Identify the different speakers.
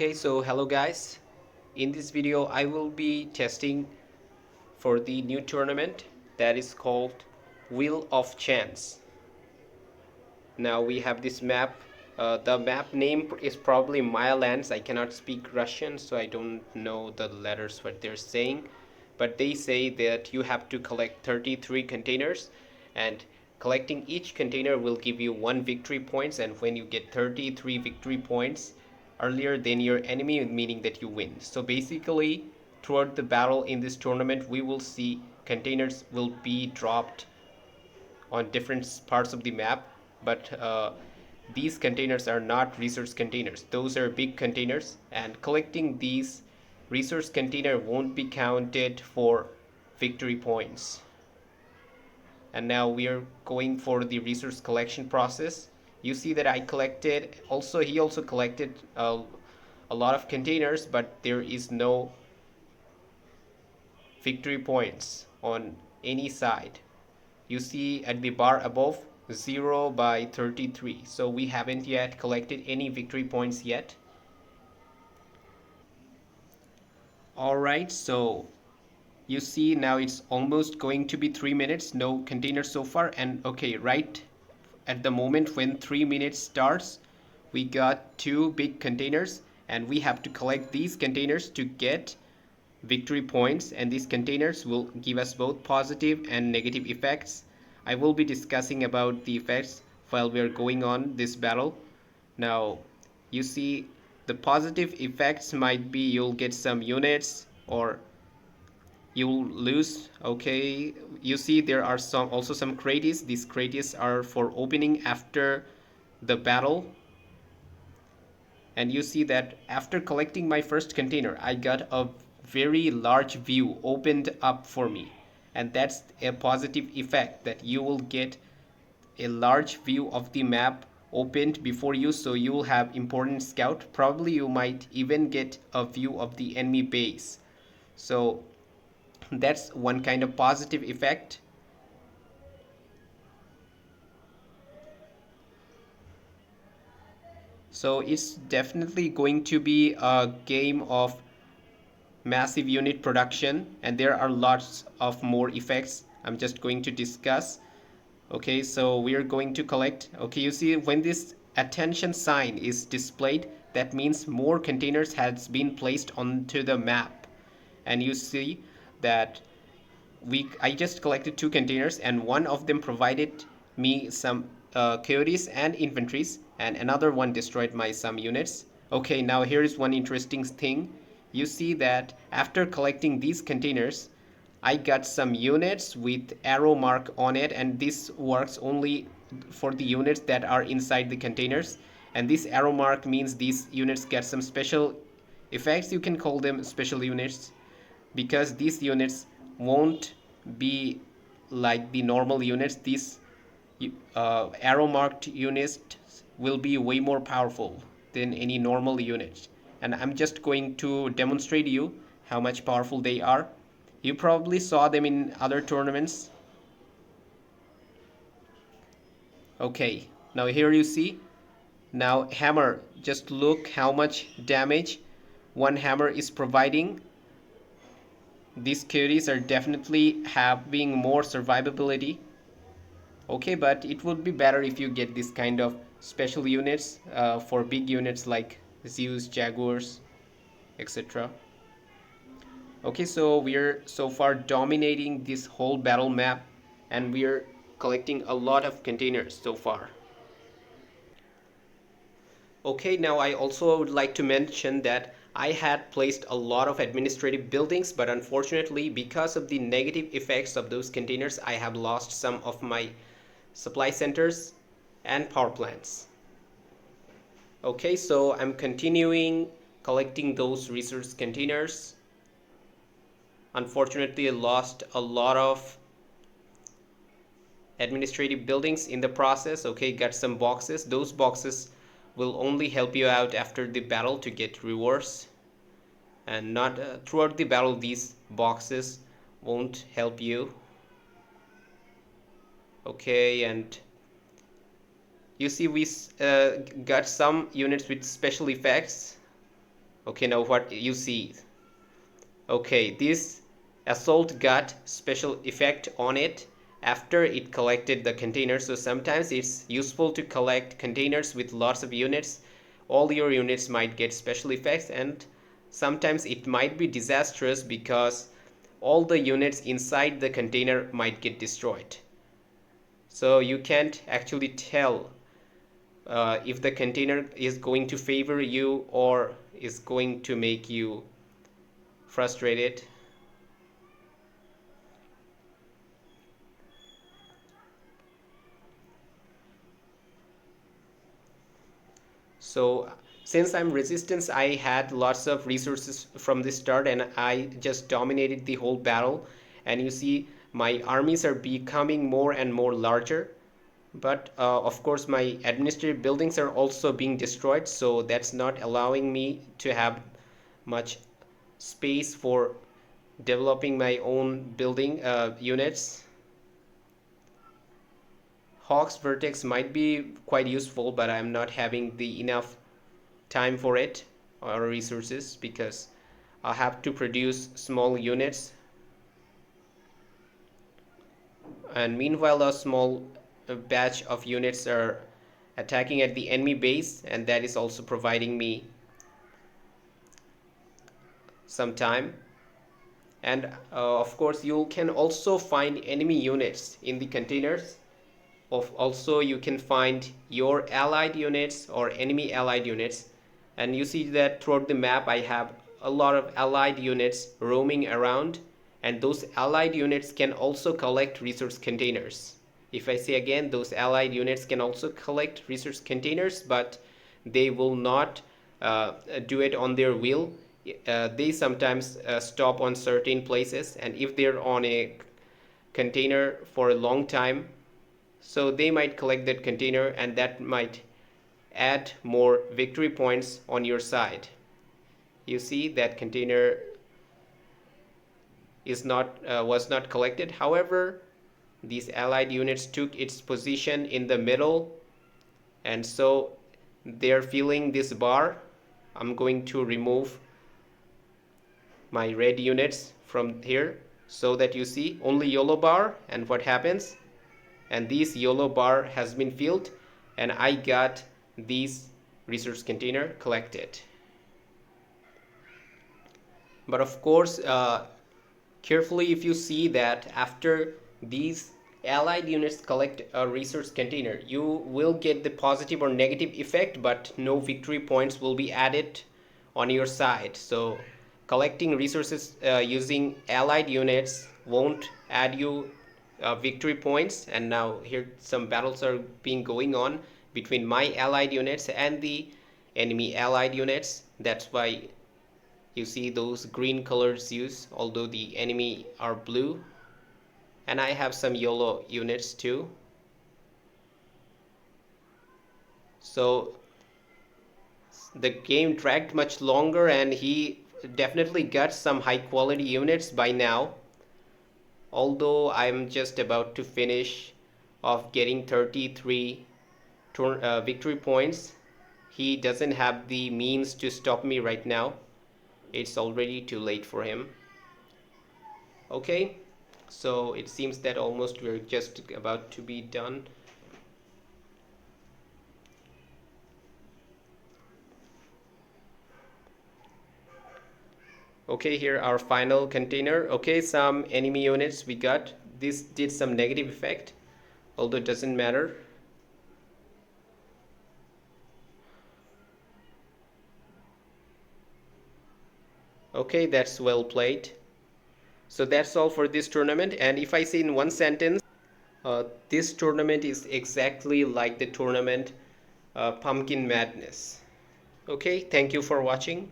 Speaker 1: Okay, so hello guys. In this video I will be testing for the new tournament that is called Wheel of Chance. Now we have this map. The map name is probably Maya Lands. I cannot speak Russian, so I don't know the letters what they're saying. But they say that you have to collect 33 containers, and collecting each container will give you 1 victory points, and when you get 33 victory points earlier than your enemy, meaning that you win. So basically, throughout the battle in this tournament, we will see containers will be dropped on different parts of the map, but these containers are not resource containers. Those are big containers, and collecting these resource container won't be counted for victory points. And now we are going for the resource collection process. You see that I collected, he also collected a lot of containers, but there is no victory points on any side. You see at the bar above 0 by 33, so we haven't yet collected any victory points yet. Alright, so you see now it's almost going to be 3 minutes, no containers so far. And okay, right at the moment when 3 minutes starts, we got 2 big containers, and we have to collect these containers to get victory points, and these containers will give us both positive and negative effects. I will be discussing about the effects while we are going on this battle. Now you see the positive effects might be you'll get some units or you'll lose. Okay, you see there are also some crates. These crates are for opening after the battle. And you see that after collecting my first container, I got a very large view opened up for me, and that's a positive effect, that you will get a large view of the map opened before you, so you will have important scout. Probably you might even get a view of the enemy base. So that's one kind of positive effect. So it's definitely going to be a game of massive unit production, and there are lots of more effects I'm just going to discuss. Okay, so we're going to collect. Okay, you see when this attention sign is displayed, that means more containers has been placed onto the map. And you see that I just collected 2 containers, and one of them provided me some coyotes and inventories, and another one destroyed my some units. Okay, now here is one interesting thing. You see that after collecting these containers, I got some units with arrow mark on it, and this works only for the units that are inside the containers. And this arrow mark means these units get some special effects. You can call them special units, because these units won't be like the normal units. These arrow marked units will be way more powerful than any normal unit, and I'm just going to demonstrate you how much powerful they are. You probably saw them in other tournaments. Okay, now here you see. Now hammer, just look how much damage one hammer is providing. These coyotes are definitely having more survivability. Okay, but it would be better if you get this kind of special units for big units like Zeus, Jaguars, etc. Okay, so we're so far dominating this whole battle map, and we're collecting a lot of containers so far. Okay, now I also would like to mention that I had placed a lot of administrative buildings, but unfortunately, because of the negative effects of those containers, I have lost some of my supply centers and power plants. Okay, so I'm continuing collecting those resource containers. Unfortunately, I lost a lot of administrative buildings in the process. Okay, got some boxes. Those boxes will only help you out after the battle to get rewards, and not throughout the battle. These boxes won't help you. Okay, and you see we got some units with special effects. Okay, now what you see. Okay, this assault got special effect on it after it collected the containers. So sometimes it's useful to collect containers with lots of units. All your units might get special effects, and sometimes it might be disastrous because all the units inside the container might get destroyed. So you can't actually tell if the container is going to favor you or is going to make you frustrated. So since I'm resistance, I had lots of resources from the start and I just dominated the whole battle. And you see my armies are becoming more and more larger. But of course my administrative buildings are also being destroyed, so that's not allowing me to have much space for developing my own building units. Hawk's Vertex might be quite useful, but I'm not having the enough time for it or resources because I have to produce small units, and meanwhile a small batch of units are attacking at the enemy base, and that is also providing me some time. And of course you can also find enemy units in the containers. Also you can find your allied units or enemy allied units, and you see that throughout the map I have a lot of allied units roaming around, and those allied units can also collect resource containers. If I say again, those allied units can also collect resource containers, but they will not do it on their will. They sometimes stop on certain places, and if they're on a container for a long time, so they might collect that container, and that might add more victory points on your side. You see that container is not was not collected. However, these allied units took its position in the middle, and so they're filling this bar. I'm going to remove my red units from here so that you see only yellow bar, and what happens, and this yellow bar has been filled and I got this resource container collected. But of course carefully, if you see that after these allied units collect a resource container, you will get the positive or negative effect, but no victory points will be added on your side. So collecting resources using allied units won't add you victory points. And now here some battles are being going on between my allied units and the enemy allied units. That's why you see those green colors used, although the enemy are blue. And I have some yellow units too. So the game dragged much longer, and he definitely got some high quality units by now. Although I'm just about to finish off getting 33 victory points, he doesn't have the means to stop me right now. It's already too late for him. Okay, so it seems that almost we're just about to be done. Okay, here our final container. Okay, some enemy units we got. This did some negative effect, although it doesn't matter. Okay, that's well played. So that's all for this tournament, and if I say in one sentence, this tournament is exactly like the tournament Pumpkin Madness. Okay, thank you for watching.